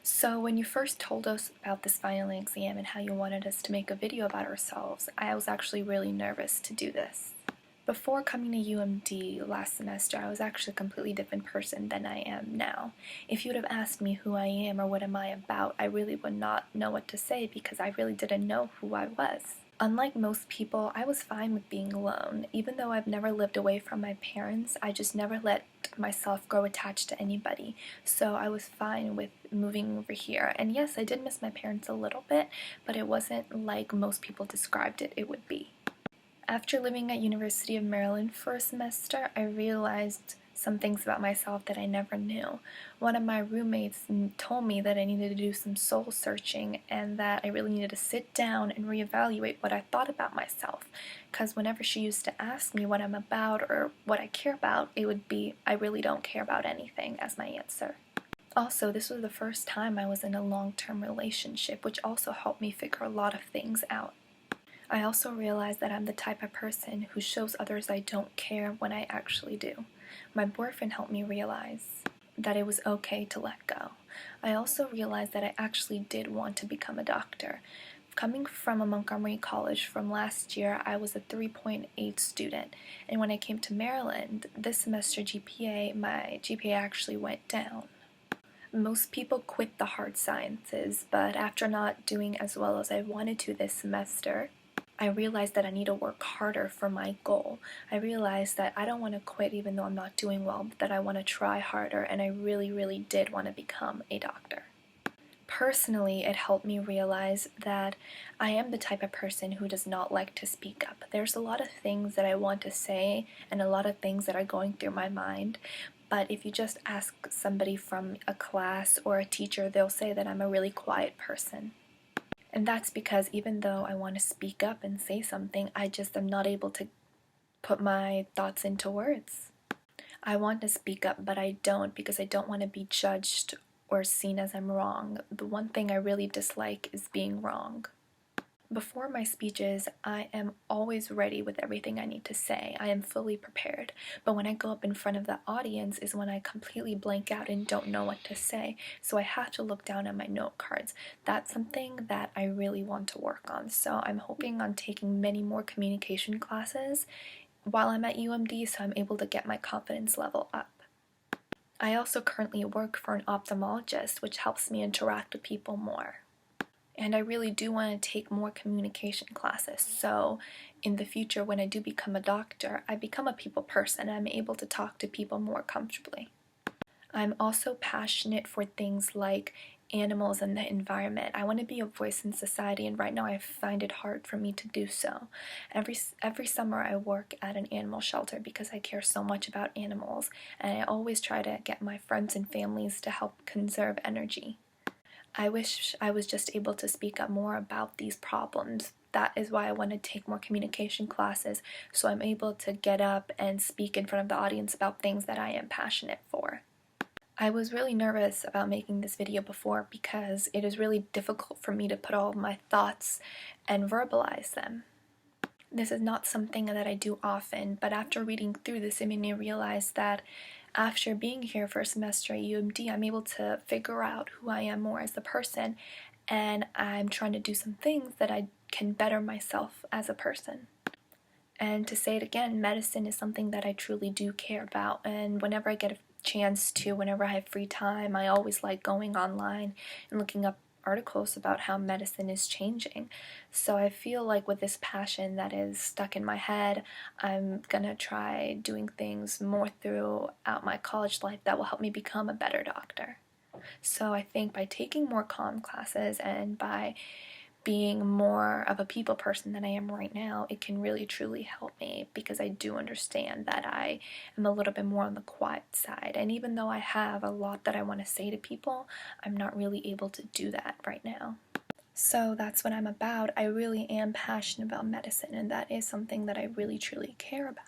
So when you first told us about this final exam and how you wanted us to make a video about ourselves, I was actually really nervous to do this. Before coming to UMD last semester, I was actually a completely different person than I am now. If you would have asked me who I am or what am I about, I really would not know what to say because I really didn't know who I was. Unlike most people, I was fine with being alone. Even though I've never lived away from my parents, I just never let myself grow attached to anybody. So I was fine with moving over here. And yes, I did miss my parents a little bit, but it wasn't like most people described it would be. After living at University of Maryland for a semester, I realized some things about myself that I never knew. One of my roommates told me that I needed to do some soul searching and that I really needed to sit down and reevaluate what I thought about myself. Because whenever she used to ask me what I'm about or what I care about, it would be, I really don't care about anything as my answer. Also, this was the first time I was in a long-term relationship, which also helped me figure a lot of things out. I also realized that I'm the type of person who shows others I don't care when I actually do. My boyfriend helped me realize that it was okay to let go. I also realized that I actually did want to become a doctor. Coming from a Montgomery college from last year, I was a 3.8 student, and when I came to Maryland, this semester my GPA actually went down. Most people quit the hard sciences, but after not doing as well as I wanted to this semester, I realized that I need to work harder for my goal. I realized that I don't want to quit even though I'm not doing well, but that I want to try harder, and I really, really did want to become a doctor. Personally, it helped me realize that I am the type of person who does not like to speak up. There's a lot of things that I want to say and a lot of things that are going through my mind, but if you just ask somebody from a class or a teacher, they'll say that I'm a really quiet person. And that's because even though I want to speak up and say something, I just am not able to put my thoughts into words. I want to speak up, but I don't because I don't want to be judged or seen as I'm wrong. The one thing I really dislike is being wrong. Before my speeches, I am always ready with everything I need to say. I am fully prepared. But when I go up in front of the audience is when I completely blank out and don't know what to say. So I have to look down at my note cards. That's something that I really want to work on. So I'm hoping on taking many more communication classes while I'm at UMD so I'm able to get my confidence level up. I also currently work for an ophthalmologist, which helps me interact with people more. And I really do want to take more communication classes, so in the future when I do become a doctor, I become a people person and I'm able to talk to people more comfortably. I'm also passionate for things like animals and the environment. I want to be a voice in society, and right now I find it hard for me to do so. Every summer I work at an animal shelter because I care so much about animals, and I always try to get my friends and families to help conserve energy. I wish I was just able to speak up more about these problems. That is why I want to take more communication classes, so I'm able to get up and speak in front of the audience about things that I am passionate for. I was really nervous about making this video before because it is really difficult for me to put all of my thoughts and verbalize them. This is not something that I do often, but after reading through this, it made me realize that after being here for a semester at UMD, I'm able to figure out who I am more as a person, and I'm trying to do some things that I can better myself as a person. And to say it again, medicine is something that I truly do care about, and whenever I get a chance to, whenever I have free time, I always like going online and looking up articles about how medicine is changing. So I feel like with this passion that is stuck in my head, I'm gonna try doing things more throughout my college life that will help me become a better doctor. So I think by taking more comm classes and by being more of a people person than I am right now, it can really truly help me because I do understand that I am a little bit more on the quiet side. And even though I have a lot that I want to say to people, I'm not really able to do that right now. So that's what I'm about. I really am passionate about medicine, and that is something that I really truly care about.